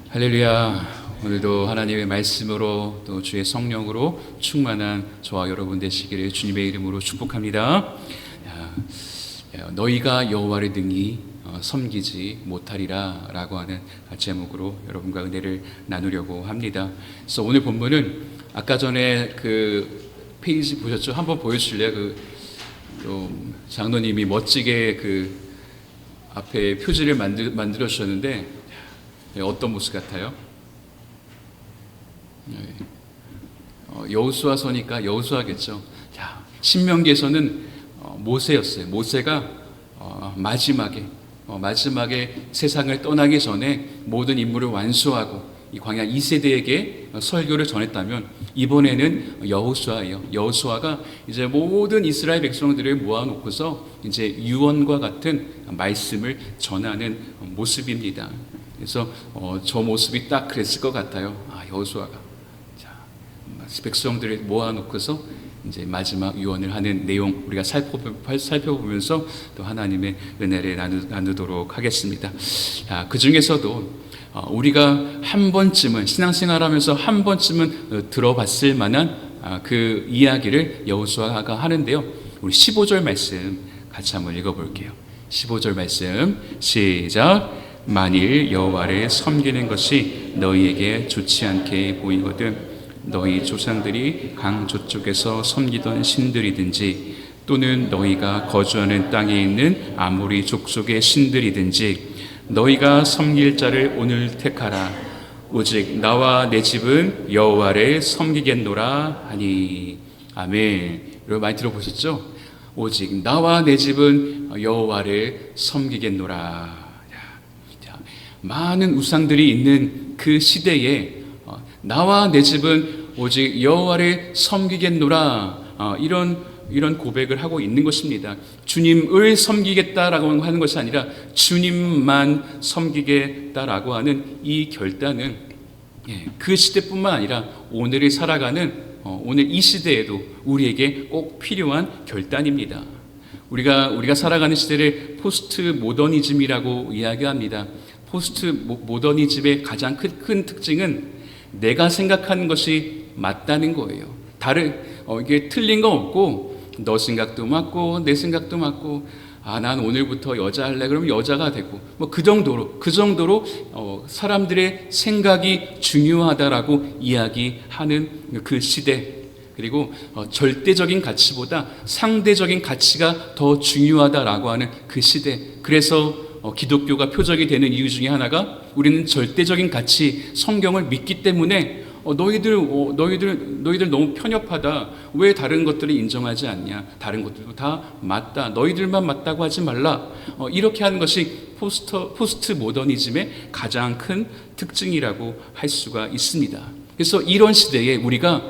할렐루야. 오늘도 하나님의 말씀으로 또 주의 성령으로 충만한 저와 여러분 되시기를 주님의 이름으로 축복합니다. 너희가 여호와를 능히 섬기지 못하리라 라고 하는 제목으로 여러분과 은혜를 나누려고 합니다. 그래서 오늘 본문은 아까 전에 그 페이지 보셨죠? 한번 보여주실래요? 장로님이 멋지게 그 앞에 표지를 만들어 주셨는데 어떤 모습 같아요? 여호수아서니까 여호수아겠죠. 자, 신명기에서는 모세였어요. 모세가 마지막에 세상을 떠나기 전에 모든 임무를 완수하고 이 광야 2세대에게 설교를 전했다면 이번에는 여호수아예요. 여호수아가 이제 모든 이스라엘 백성들을 모아놓고서 이제 유언과 같은 말씀을 전하는 모습입니다. 그래서 저 모습이 딱 그랬을 것 같아요. 여호수아가 백성들을 모아놓고서 이제 마지막 유언을 하는 내용 우리가 살펴보면서 또 하나님의 은혜를 나누도록 하겠습니다. 그 중에서도 우리가 한 번쯤은 신앙생활하면서 한 번쯤은 들어봤을 만한 그 이야기를 여호수아가 하는데요. 우리 15절 말씀 같이 한번 읽어볼게요. 15절 말씀 시작. 만일 여호와를 섬기는 것이 너희에게 좋지 않게 보이거든 너희 조상들이 강 저쪽에서 섬기던 신들이든지 또는 너희가 거주하는 땅에 있는 아모리 족속의 신들이든지 너희가 섬길 자를 오늘 택하라. 오직 나와 내 집은 여호와를 섬기겠노라 하니. 아멘. 여러분 많이 들어보셨죠? 오직 나와 내 집은 여호와를 섬기겠노라. 많은 우상들이 있는 그 시대에 나와 내 집은 오직 여호와를 섬기겠노라 이런 고백을 하고 있는 것입니다. 주님을 섬기겠다라고 하는 것이 아니라 주님만 섬기겠다라고 하는 이 결단은 그 시대뿐만 아니라 오늘을 살아가는 오늘 이 시대에도 우리에게 꼭 필요한 결단입니다. 우리가 살아가는 시대를 포스트 모더니즘이라고 이야기합니다. 포스트 모더니즘의 가장 큰 특징은 내가 생각하는 것이 맞다는 거예요. 이게 틀린 거 없고 너 생각도 맞고 내 생각도 맞고 난 오늘부터 여자 할래 그러면 여자가 되고 그 정도로 사람들의 생각이 중요하다라고 이야기하는 그 시대. 그리고 절대적인 가치보다 상대적인 가치가 더 중요하다라고 하는 그 시대. 그래서 기독교가 표적이 되는 이유 중에 하나가 우리는 절대적인 가치 성경을 믿기 때문에 너희들 너무 편협하다. 왜 다른 것들을 인정하지 않냐? 다른 것들도 다 맞다. 너희들만 맞다고 하지 말라. 이렇게 하는 것이 포스트 모더니즘의 가장 큰 특징이라고 할 수가 있습니다. 그래서 이런 시대에 우리가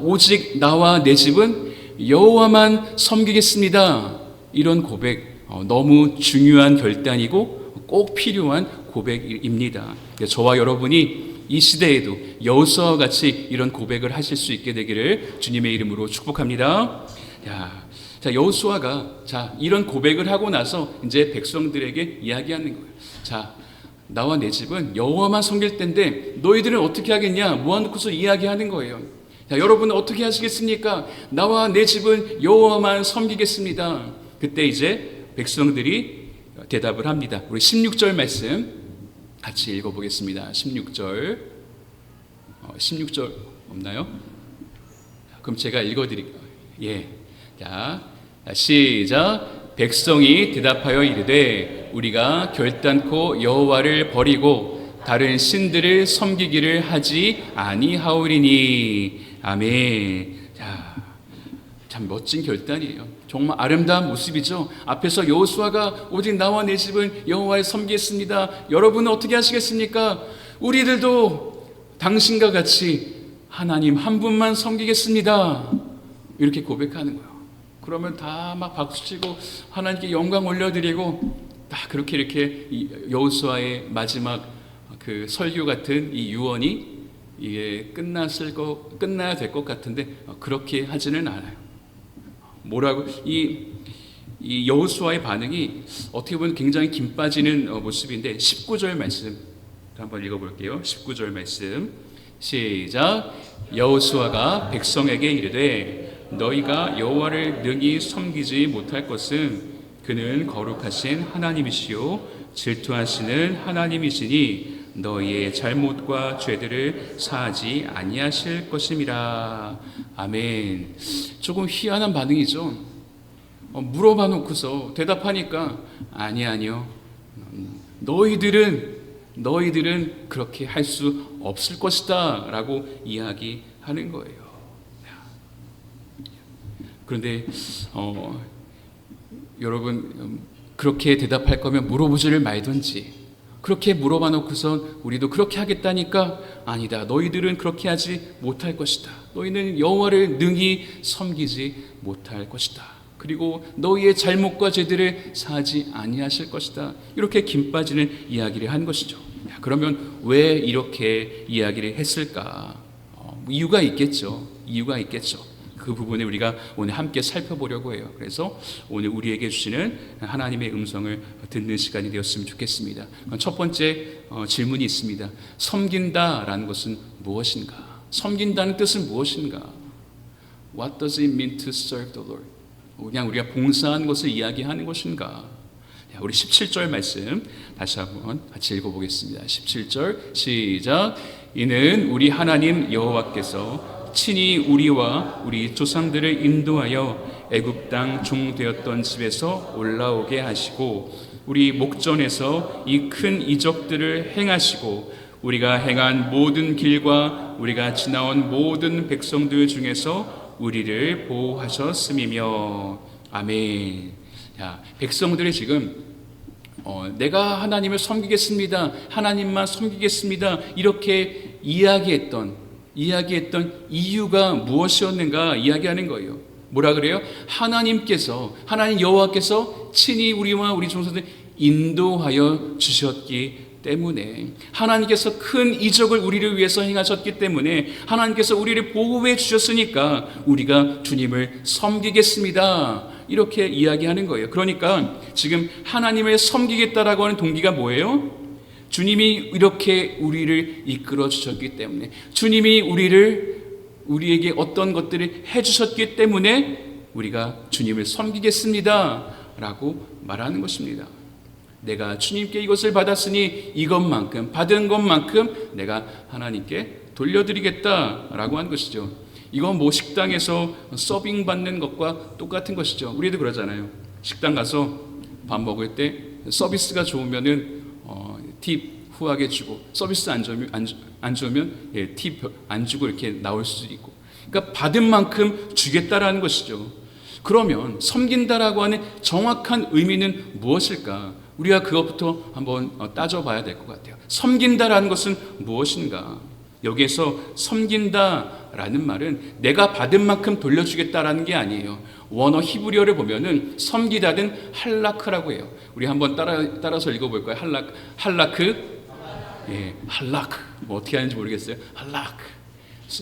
오직 나와 내 집은 여호와만 섬기겠습니다. 이런 고백 너무 중요한 결단이고 꼭 필요한 고백입니다. 저와 여러분이 이 시대에도 여호수아와 같이 이런 고백을 하실 수 있게 되기를 주님의 이름으로 축복합니다. 자, 여호수아가 이런 고백을 하고 나서 이제 백성들에게 이야기하는 거예요. 자, 나와 내 집은 여호와만 섬길 텐데 너희들은 어떻게 하겠냐? 모아놓고서 이야기하는 거예요. 자, 여러분은 어떻게 하시겠습니까? 나와 내 집은 여호와만 섬기겠습니다. 그때 이제 백성들이 대답을 합니다. 우리 16절 말씀 같이 읽어보겠습니다. 16절 없나요? 그럼 제가 읽어드릴게요. 자, 시작. 백성이 대답하여 이르되 우리가 결단코 여호와를 버리고 다른 신들을 섬기기를 하지 아니하오리니. 아멘. 참 멋진 결단이에요. 정말 아름다운 모습이죠. 앞에서 여호수아가 오직 나와 내 집은 여호와를 섬기겠습니다. 여러분은 어떻게 하시겠습니까? 우리들도 당신과 같이 하나님 한 분만 섬기겠습니다. 이렇게 고백하는 거예요. 그러면 다 막 박수치고 하나님께 영광 올려드리고 다 그렇게 이렇게 여호수아의 마지막 그 설교 같은 이 유언이 이게 끝나야 될 것 같은데 그렇게 하지는 않아요. 이 여호수아의 반응이 어떻게 보면 굉장히 김 빠지는 모습인데 19절 말씀 한번 읽어볼게요. 19절 말씀 시작. 여호수아가 백성에게 이르되 너희가 여호와를 능히 섬기지 못할 것은 그는 거룩하신 하나님이시요 질투하시는 하나님이시니 너희의 잘못과 죄들을 사하지 아니하실 것임이라. 아멘. 조금 희한한 반응이죠. 물어봐 놓고서 대답하니까 아니요. 너희들은 그렇게 할 수 없을 것이다 라고 이야기하는 거예요. 그런데 여러분, 그렇게 대답할 거면 물어보지를 말든지, 그렇게 물어봐 놓고선 우리도 그렇게 하겠다니까 아니다, 너희들은 그렇게 하지 못할 것이다, 너희는 여호와를 능히 섬기지 못할 것이다, 그리고 너희의 잘못과 죄들을 사하지 아니하실 것이다, 이렇게 김 빠지는 이야기를 한 것이죠. 그러면 왜 이렇게 이야기를 했을까? 이유가 있겠죠. 그 부분을 우리가 오늘 함께 살펴보려고 해요. 그래서 오늘 우리에게 주시는 하나님의 음성을 듣는 시간이 되었으면 좋겠습니다. 첫 번째 질문이 있습니다. 섬긴다라는 것은 무엇인가? 섬긴다는 뜻은 무엇인가? What does it mean to serve the Lord? 그냥 우리가 봉사하는 것을 이야기하는 것인가? 우리 17절 말씀 다시 한번 같이 읽어보겠습니다. 17절 시작. 이는 우리 하나님 여호와께서 친히 우리와 우리 조상들을 인도하여 애굽 땅 종되었던 집에서 올라오게 하시고 우리 목전에서 이 큰 이적들을 행하시고 우리가 행한 모든 길과 우리가 지나온 모든 백성들 중에서 우리를 보호하셨음이며. 아멘. 자, 백성들이 지금 내가 하나님을 섬기겠습니다, 하나님만 섬기겠습니다, 이렇게 이야기했던 이유가 무엇이었는가 이야기하는 거예요. 뭐라 그래요? 하나님 여호와께서 친히 우리와 우리 조상들 인도하여 주셨기 때문에, 하나님께서 큰 이적을 우리를 위해서 행하셨기 때문에, 하나님께서 우리를 보호해 주셨으니까 우리가 주님을 섬기겠습니다, 이렇게 이야기하는 거예요. 그러니까 지금 하나님을 섬기겠다라고 하는 동기가 뭐예요? 주님이 이렇게 우리를 이끌어 주셨기 때문에, 주님이 우리에게 어떤 것들을 해주셨기 때문에 우리가 주님을 섬기겠습니다 라고 말하는 것입니다. 내가 주님께 이것을 받았으니 받은 것만큼 내가 하나님께 돌려드리겠다라고 하는 것이죠. 이건 뭐 식당에서 서빙 받는 것과 똑같은 것이죠. 우리도 그러잖아요. 식당 가서 밥 먹을 때 서비스가 좋으면은 팁 후하게 주고, 서비스 안 좋으면 팁 안 주고 이렇게 나올 수도 있고, 그러니까 받은 만큼 주겠다라는 것이죠. 그러면 섬긴다라고 하는 정확한 의미는 무엇일까? 우리가 그것부터 한번 따져봐야 될 것 같아요. 섬긴다라는 것은 무엇인가? 여기에서 섬긴다라는 말은 내가 받은 만큼 돌려주겠다라는 게 아니에요. 원어 히브리어를 보면은 섬기다는 할라크라고 해요. 우리 한번 따라서 읽어볼까요? 할라크. 예, 할라크. 뭐 어떻게 하는지 모르겠어요.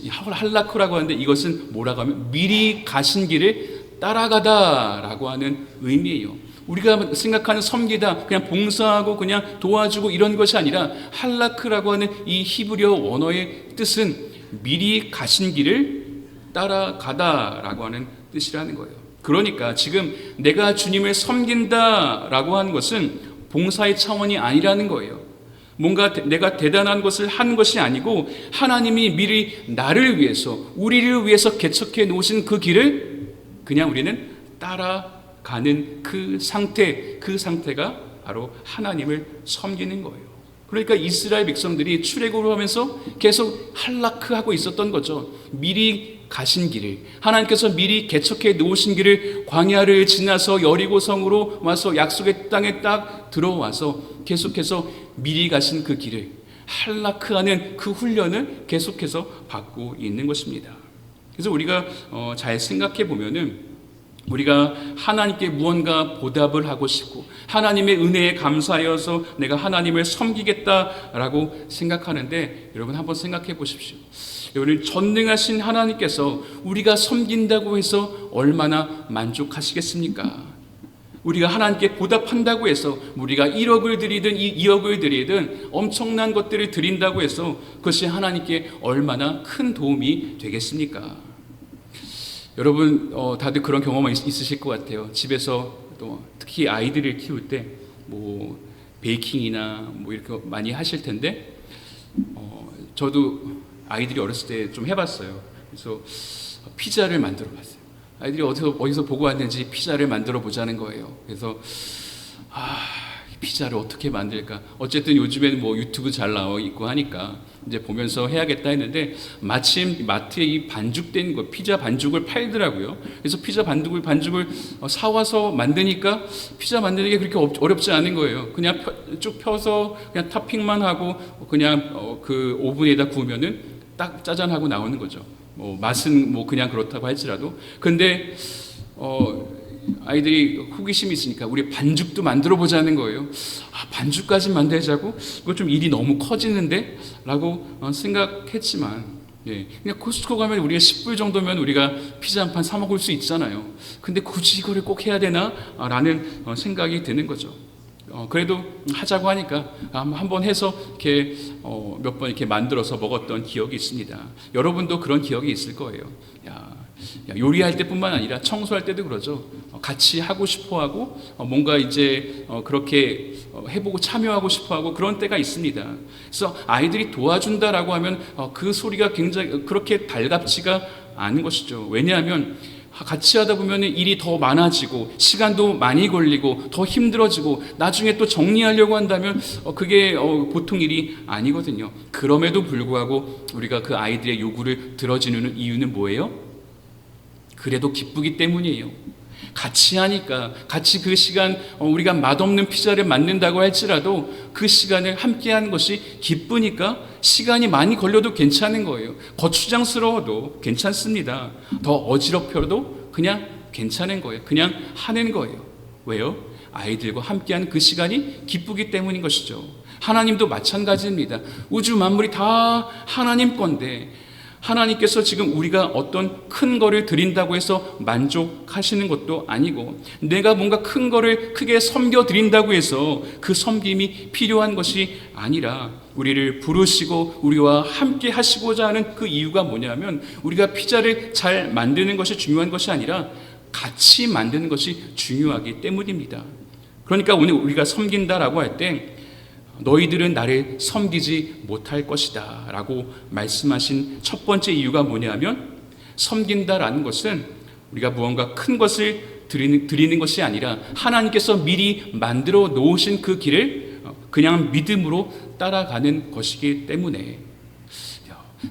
할라크라고 하는데 이것은 뭐라고 하면 미리 가신 길을 따라가다라고 하는 의미예요. 우리가 생각하는 섬기다, 그냥 봉사하고 그냥 도와주고 이런 것이 아니라 할라크라고 하는 이 히브리어 원어의 뜻은 미리 가신 길을 따라가다라고 하는 뜻이라는 거예요. 그러니까 지금 내가 주님을 섬긴다라고 하는 것은 봉사의 차원이 아니라는 거예요. 뭔가 내가 대단한 것을 하는 것이 아니고 하나님이 미리 나를 위해서, 우리를 위해서 개척해 놓으신 그 길을 그냥 우리는 따라가는 그 상태가 바로 하나님을 섬기는 거예요. 그러니까 이스라엘 백성들이 출애굽을 하면서 계속 할라크하고 있었던 거죠. 미리 가신 길을, 하나님께서 미리 개척해 놓으신 길을, 광야를 지나서 여리고성으로 와서 약속의 땅에 딱 들어와서 계속해서 미리 가신 그 길을, 할라크하는 그 훈련을 계속해서 받고 있는 것입니다. 그래서 우리가 잘 생각해 보면은 우리가 하나님께 무언가 보답을 하고 싶고 하나님의 은혜에 감사하여서 내가 하나님을 섬기겠다라고 생각하는데, 여러분 한번 생각해 보십시오. 여러분, 전능하신 하나님께서 우리가 섬긴다고 해서 얼마나 만족하시겠습니까? 우리가 하나님께 보답한다고 해서 우리가 1억을 드리든 2억을 드리든 엄청난 것들을 드린다고 해서 그것이 하나님께 얼마나 큰 도움이 되겠습니까? 여러분 다들 그런 경험 있으실 것 같아요. 집에서 또 특히 아이들을 키울 때 뭐 베이킹이나 뭐 이렇게 많이 하실 텐데 저도 아이들이 어렸을 때 좀 해봤어요. 그래서 피자를 만들어 봤어요. 아이들이 어디서 보고 왔는지 피자를 만들어 보자는 거예요. 그래서 피자를 어떻게 만들까? 어쨌든 요즘에는 뭐 유튜브 잘 나와 있고 하니까 이제 보면서 해야겠다 했는데 마침 마트에 이 반죽된 거 피자 반죽을 팔더라고요. 그래서 피자 반죽을 사와서 만드니까 피자 만드는 게 그렇게 어렵지 않은 거예요. 그냥 쭉 펴서 그냥 토핑만 하고 그냥 그 오븐에다 구우면은 딱 짜잔하고 나오는 거죠. 뭐 맛은 뭐 그냥 그렇다고 할지라도. 근데 아이들이 호기심이 있으니까 우리 반죽도 만들어 보자는 거예요. 반죽까지 만들자고? 그거 좀 일이 너무 커지는데? 라고 생각했지만 그냥 코스트코 가면 우리가 10불 정도면 우리가 피자 한 판 사 먹을 수 있잖아요. 근데 굳이 이거를 꼭 해야 되나? 라는 생각이 드는 거죠. 그래도 하자고 하니까 한번 해서 이렇게 몇 번 이렇게 만들어서 먹었던 기억이 있습니다. 여러분도 그런 기억이 있을 거예요. 요리할 때뿐만 아니라 청소할 때도 그러죠. 같이 하고 싶어하고 뭔가 이제 그렇게 해보고 참여하고 싶어하고 그런 때가 있습니다. 그래서 아이들이 도와준다라고 하면 그 소리가 굉장히 그렇게 달갑지가 않은 것이죠. 왜냐하면 같이 하다 보면 일이 더 많아지고 시간도 많이 걸리고 더 힘들어지고 나중에 또 정리하려고 한다면 그게 보통 일이 아니거든요. 그럼에도 불구하고 우리가 그 아이들의 요구를 들어주는 이유는 뭐예요? 그래도 기쁘기 때문이에요. 같이 하니까 같이 그 시간 우리가 맛없는 피자를 만든다고 할지라도 그 시간을 함께 하는 것이 기쁘니까 시간이 많이 걸려도 괜찮은 거예요. 거추장스러워도 괜찮습니다. 더 어지럽혀도 그냥 괜찮은 거예요. 그냥 하는 거예요. 왜요? 아이들과 함께하는 그 시간이 기쁘기 때문인 것이죠. 하나님도 마찬가지입니다. 우주 만물이 다 하나님 건데 하나님께서 지금 우리가 어떤 큰 거를 드린다고 해서 만족하시는 것도 아니고 내가 뭔가 큰 거를 크게 섬겨 드린다고 해서 그 섬김이 필요한 것이 아니라 우리를 부르시고 우리와 함께 하시고자 하는 그 이유가 뭐냐면 우리가 피자를 잘 만드는 것이 중요한 것이 아니라 같이 만드는 것이 중요하기 때문입니다. 그러니까 오늘 우리가 섬긴다라고 할 때 너희들은 나를 섬기지 못할 것이다 라고 말씀하신 첫 번째 이유가 뭐냐면 섬긴다라는 것은 우리가 무언가 큰 것을 드리는 것이 아니라 하나님께서 미리 만들어 놓으신 그 길을 그냥 믿음으로 따라가는 것이기 때문에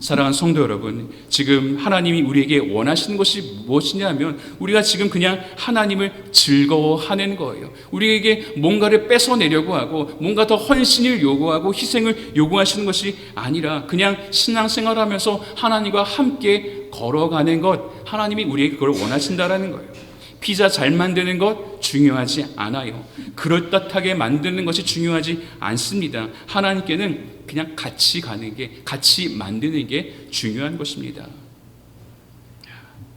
사랑하는 성도 여러분, 지금 하나님이 우리에게 원하시는 것이 무엇이냐 하면 우리가 지금 그냥 하나님을 즐거워하는 거예요. 우리에게 뭔가를 뺏어내려고 하고 뭔가 더 헌신을 요구하고 희생을 요구하시는 것이 아니라 그냥 신앙생활하면서 하나님과 함께 걸어가는 것, 하나님이 우리에게 그걸 원하신다라는 거예요. 피자 잘 만드는 것 중요하지 않아요. 그럴듯하게 만드는 것이 중요하지 않습니다. 하나님께는 그냥 같이 가는 게, 같이 만드는 게 중요한 것입니다.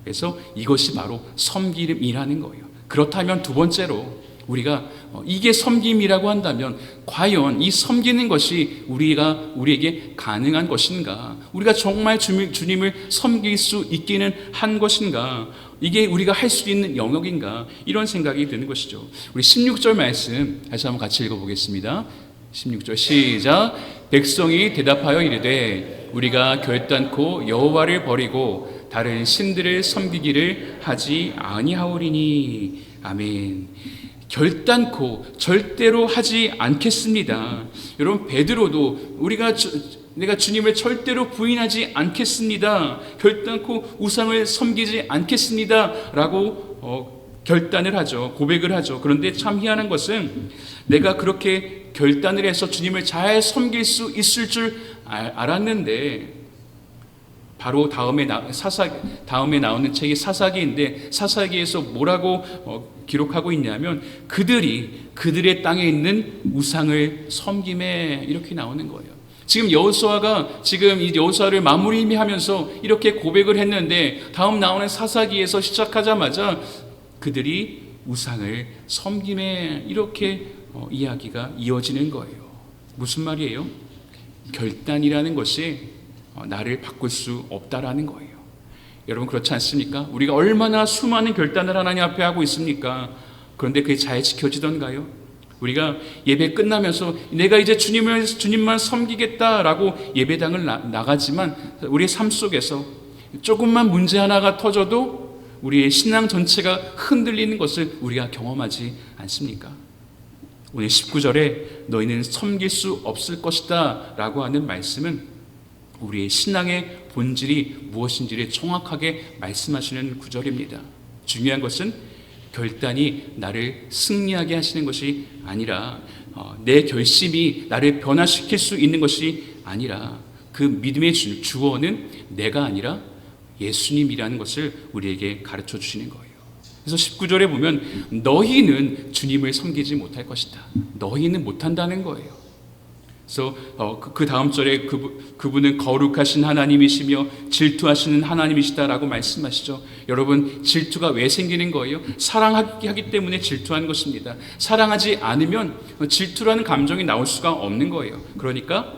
그래서 이것이 바로 섬김이라는 거예요. 그렇다면 두 번째로 우리가 이게 섬김이라고 한다면 과연 이 섬기는 것이 우리에게 가능한 것인가? 우리가 정말 주님을 섬길 수 있기는 한 것인가? 이게 우리가 할 수 있는 영역인가? 이런 생각이 드는 것이죠. 우리 16절 말씀 다시 한번 같이 읽어보겠습니다. 16절 시작. 백성이 대답하여 이르되 우리가 결단코 여호와를 버리고 다른 신들을 섬기기를 하지 아니하오리니. 아멘. 결단코 절대로 하지 않겠습니다. 여러분 베드로도 내가 주님을 절대로 부인하지 않겠습니다. 결단코 우상을 섬기지 않겠습니다. 라고 결단을 하죠. 고백을 하죠. 그런데 참 희한한 것은 내가 그렇게 결단을 해서 주님을 잘 섬길 수 있을 줄 알았는데 바로 다음에 나오는 책이 사사기인데 사사기에서 뭐라고 기록하고 있냐면 그들의 땅에 있는 우상을 섬김에 이렇게 나오는 거예요. 지금 여호수아가 이 여호수아를 마무리하면서 이렇게 고백을 했는데 다음 나오는 사사기에서 시작하자마자 그들이 우상을 섬김에 이렇게 이야기가 이어지는 거예요. 무슨 말이에요? 결단이라는 것이 나를 바꿀 수 없다라는 거예요. 여러분 그렇지 않습니까? 우리가 얼마나 수많은 결단을 하나님 앞에 하고 있습니까? 그런데 그게 잘 지켜지던가요? 우리가 예배 끝나면서 내가 이제 주님만 섬기겠다라고 예배당을 나가지만 우리의 삶 속에서 조금만 문제 하나가 터져도 우리의 신앙 전체가 흔들리는 것을 우리가 경험하지 않습니까? 오늘 19절에 너희는 섬길 수 없을 것이다 라고 하는 말씀은 우리의 신앙의 본질이 무엇인지를 정확하게 말씀하시는 구절입니다. 중요한 것은 결단이 나를 승리하게 하시는 것이 아니라 내 결심이 나를 변화시킬 수 있는 것이 아니라 그 믿음의 주어는 내가 아니라 예수님이라는 것을 우리에게 가르쳐 주시는 거예요. 그래서 19절에 보면 너희는 주님을 섬기지 못할 것이다. 너희는 못한다는 거예요. 그래서 그 다음 절에 그분은 거룩하신 하나님이시며 질투하시는 하나님이시다라고 말씀하시죠. 여러분 질투가 왜 생기는 거예요? 사랑하기 때문에 질투하는 것입니다. 사랑하지 않으면 질투라는 감정이 나올 수가 없는 거예요. 그러니까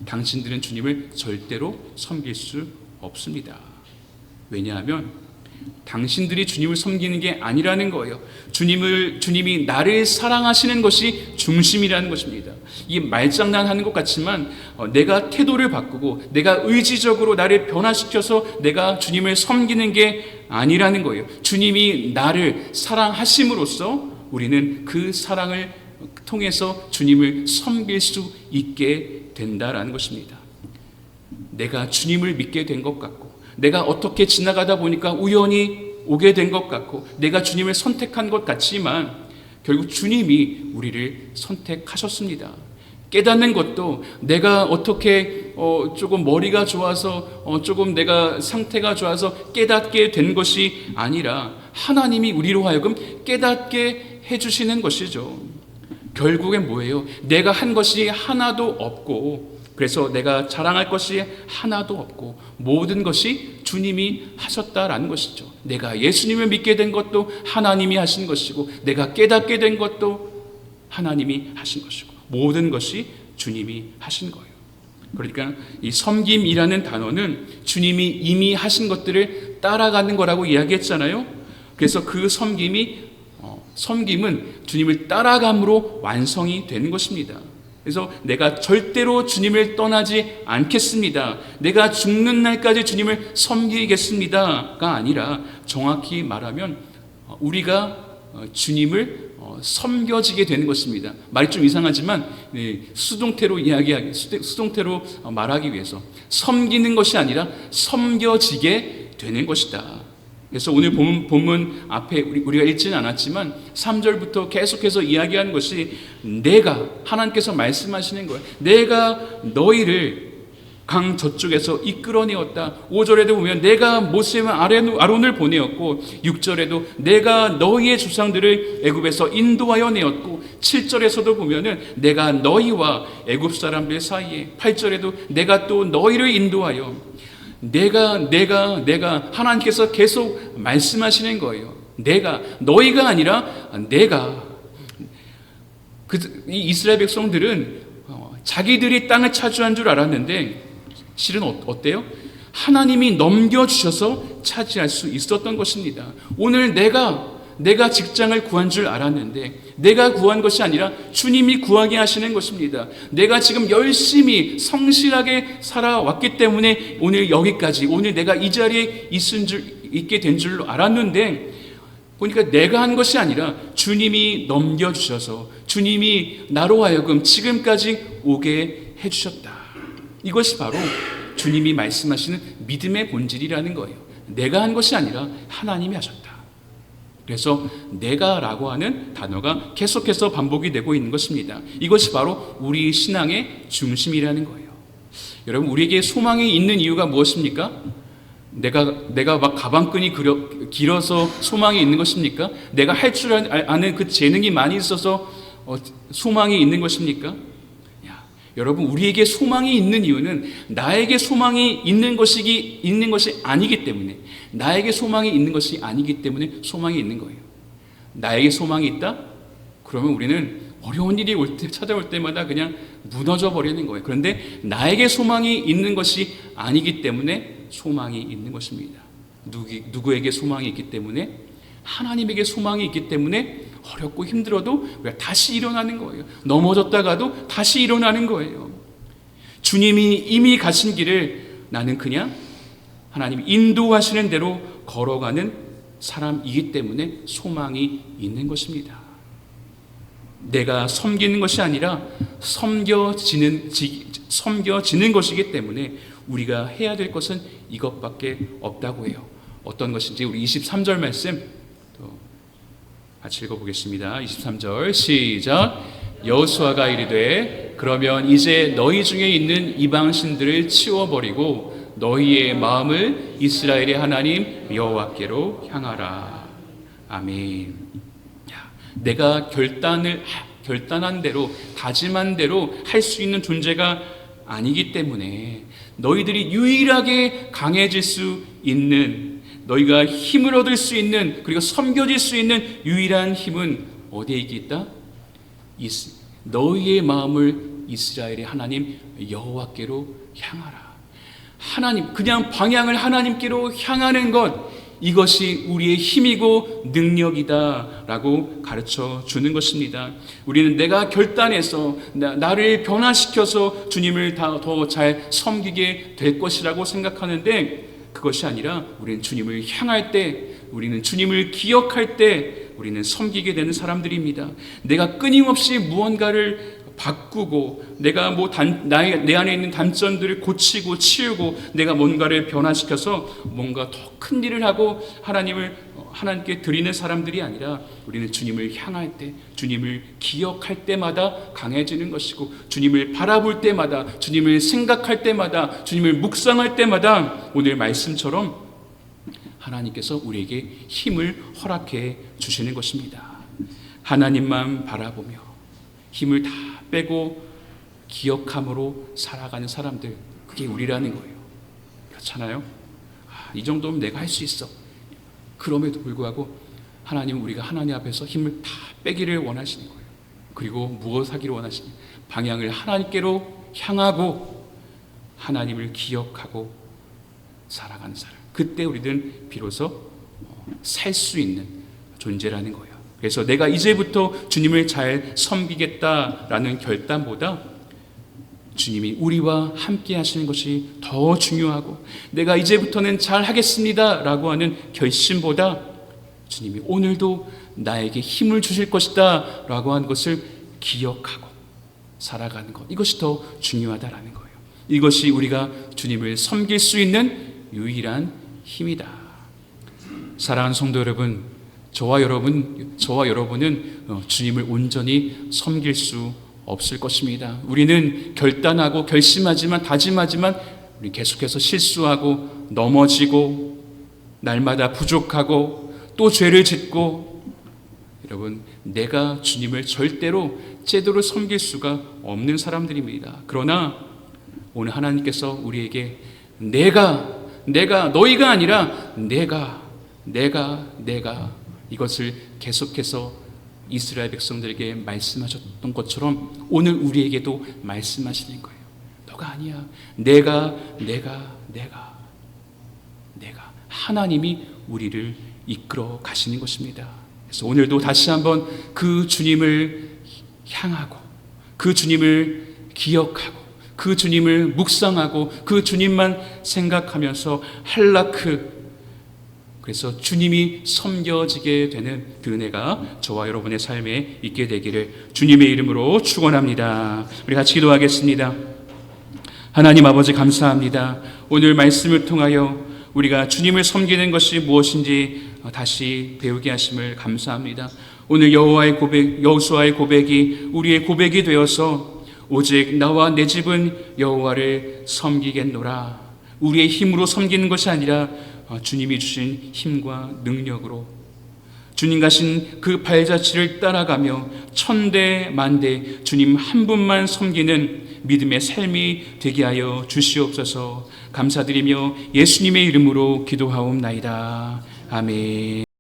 당신들은 주님을 절대로 섬길 수 없습니다. 왜냐하면 당신들이 주님을 섬기는 게 아니라는 거예요. 주님이 나를 사랑하시는 것이 중심이라는 것입니다. 이 말장난하는 것 같지만 내가 태도를 바꾸고 내가 의지적으로 나를 변화시켜서 내가 주님을 섬기는 게 아니라는 거예요. 주님이 나를 사랑하심으로써 우리는 그 사랑을 통해서 주님을 섬길 수 있게 된다라는 것입니다. 내가 주님을 믿게 된 것 같고 내가 어떻게 지나가다 보니까 우연히 오게 된 것 같고 내가 주님을 선택한 것 같지만 결국 주님이 우리를 선택하셨습니다. 깨닫는 것도 내가 어떻게 조금 머리가 좋아서 조금 내가 상태가 좋아서 깨닫게 된 것이 아니라 하나님이 우리로 하여금 깨닫게 해주시는 것이죠. 결국엔 뭐예요? 내가 한 것이 하나도 없고 그래서 내가 자랑할 것이 하나도 없고 모든 것이 주님이 하셨다라는 것이죠. 내가 예수님을 믿게 된 것도 하나님이 하신 것이고 내가 깨닫게 된 것도 하나님이 하신 것이고 모든 것이 주님이 하신 거예요. 그러니까 이 섬김이라는 단어는 주님이 이미 하신 것들을 따라가는 거라고 이야기했잖아요. 그래서 그 섬김은 주님을 따라감으로 완성이 되는 것입니다. 그래서 내가 절대로 주님을 떠나지 않겠습니다. 내가 죽는 날까지 주님을 섬기겠습니다가 아니라 정확히 말하면 우리가 주님을 섬겨지게 되는 것입니다. 말이 좀 이상하지만 수동태로 말하기 위해서 섬기는 것이 아니라 섬겨지게 되는 것이다. 그래서 오늘 본문 앞에 우리가 읽지는 않았지만 3절부터 계속해서 이야기하는 것이 하나님께서 말씀하시는 거예요. 내가 너희를 강 저쪽에서 이끌어내었다. 5절에도 보면 내가 모세와 아론을 보내었고 6절에도 내가 너희의 조상들을 애굽에서 인도하여 내었고 7절에서도 보면은 내가 너희와 애굽 사람들 사이에 8절에도 내가 또 너희를 인도하여 내가 하나님께서 계속 말씀하시는 거예요. 너희가 아니라 내가. 이 이스라엘 백성들은 자기들이 땅을 차지한 줄 알았는데 실은 어때요? 하나님이 넘겨주셔서 차지할 수 있었던 것입니다. 오늘 내가 직장을 구한 줄 알았는데 내가 구한 것이 아니라 주님이 구하게 하시는 것입니다. 내가 지금 열심히 성실하게 살아왔기 때문에 오늘 내가 이 자리에 있게 된 줄로 알았는데 보니까 내가 한 것이 아니라 주님이 넘겨주셔서 주님이 나로 하여금 지금까지 오게 해주셨다. 이것이 바로 주님이 말씀하시는 믿음의 본질이라는 거예요. 내가 한 것이 아니라 하나님이 하셨다. 그래서 내가라고 하는 단어가 계속해서 반복이 되고 있는 것입니다. 이것이 바로 우리 신앙의 중심이라는 거예요. 여러분 우리에게 소망이 있는 이유가 무엇입니까? 내가 막 가방끈이 길어서 소망이 있는 것입니까? 내가 할 줄 아는 그 재능이 많이 있어서 소망이 있는 것입니까? 여러분 우리에게 소망이 있는 이유는 나에게 소망이 있는 것이 아니기 때문에 나에게 소망이 있는 것이 아니기 때문에 소망이 있는 거예요. 나에게 소망이 있다? 그러면 우리는 어려운 일이 찾아올 때마다 그냥 무너져 버리는 거예요. 그런데 나에게 소망이 있는 것이 아니기 때문에 소망이 있는 것입니다. 누구에게 소망이 있기 때문에? 하나님에게 소망이 있기 때문에 어렵고 힘들어도 우리가 다시 일어나는 거예요. 넘어졌다가도 다시 일어나는 거예요. 주님이 이미 가신 길을 나는 그냥 하나님이 인도하시는 대로 걸어가는 사람이기 때문에 소망이 있는 것입니다. 내가 섬기는 것이 아니라 섬겨지는 것이기 때문에 우리가 해야 될 것은 이것밖에 없다고 해요. 어떤 것인지 우리 23절 말씀 또 같이 읽어보겠습니다. 23절 시작. 여호수아가 이르되 그러면 이제 너희 중에 있는 이방신들을 치워버리고 너희의 마음을 이스라엘의 하나님 여호와께로 향하라. 아멘. 내가 결단한 대로 다짐한 대로 할 수 있는 존재가 아니기 때문에 너희들이 유일하게 강해질 수 있는, 너희가 힘을 얻을 수 있는, 그리고 섬겨질 수 있는 유일한 힘은 어디에 있다? 너희의 마음을 이스라엘의 하나님 여호와께로 향하라. 하나님, 그냥 방향을 하나님께로 향하는 것, 이것이 우리의 힘이고 능력이다 라고 가르쳐 주는 것입니다. 우리는 내가 결단해서 나를 변화시켜서 주님을 더 잘 섬기게 될 것이라고 생각하는데 그것이 아니라 우리는 주님을 향할 때, 우리는 주님을 기억할 때 우리는 섬기게 되는 사람들입니다. 내가 끊임없이 무언가를 바꾸고 내가 내 안에 있는 단점들을 고치고 치우고 내가 뭔가를 변화시켜서 뭔가 더 큰 일을 하고 하나님께 드리는 사람들이 아니라 우리는 주님을 향할 때, 주님을 기억할 때마다 강해지는 것이고 주님을 바라볼 때마다, 주님을 생각할 때마다, 주님을 묵상할 때마다 오늘 말씀처럼 하나님께서 우리에게 힘을 허락해 주시는 것입니다. 하나님만 바라보며 힘을 다 빼고 기억함으로 살아가는 사람들, 그게 우리라는 거예요. 그렇잖아요? 이 정도면 내가 할 수 있어. 그럼에도 불구하고 하나님은 우리가 하나님 앞에서 힘을 다 빼기를 원하시는 거예요. 그리고 무엇 하기를 원하시냐? 방향을 하나님께로 향하고 하나님을 기억하고 살아가는 사람. 그때 우리는 비로소 살 수 있는 존재라는 거예요. 그래서 내가 이제부터 주님을 잘 섬기겠다라는 결단보다 주님이 우리와 함께 하시는 것이 더 중요하고, 내가 이제부터는 잘 하겠습니다 라고 하는 결심보다 주님이 오늘도 나에게 힘을 주실 것이다 라고 하는 것을 기억하고 살아가는 것, 이것이 더 중요하다라는 거예요. 이것이 우리가 주님을 섬길 수 있는 유일한 힘이다. 사랑하는 성도 여러분, 저와 여러분은 주님을 온전히 섬길 수 없을 것입니다. 우리는 결단하고 결심하지만, 다짐하지만 우리 계속해서 실수하고 넘어지고 날마다 부족하고 또 죄를 짓고, 여러분, 내가 주님을 절대로 제대로 섬길 수가 없는 사람들입니다. 그러나 오늘 하나님께서 우리에게 너희가 아니라 내가 이것을 계속해서 이스라엘 백성들에게 말씀하셨던 것처럼 오늘 우리에게도 말씀하시는 거예요. 너가 아니야. 내가 하나님이 우리를 이끌어 가시는 것입니다. 그래서 오늘도 다시 한번 그 주님을 향하고, 그 주님을 기억하고, 그 주님을 묵상하고, 그 주님만 생각하면서 그래서 주님이 섬겨지게 되는 그 은혜가 저와 여러분의 삶에 있게 되기를 주님의 이름으로 축원합니다. 우리 같이 기도하겠습니다. 하나님 아버지, 감사합니다. 오늘 말씀을 통하여 우리가 주님을 섬기는 것이 무엇인지 다시 배우게 하심을 감사합니다. 오늘 여호수아의 고백이 우리의 고백이 되어서 오직 나와 내 집은 여호와를 섬기겠노라. 우리의 힘으로 섬기는 것이 아니라 주님이 주신 힘과 능력으로 주님 가신 그 발자취를 따라가며 천대 만대 주님 한 분만 섬기는 믿음의 삶이 되게 하여 주시옵소서. 감사드리며 예수님의 이름으로 기도하옵나이다. 아멘.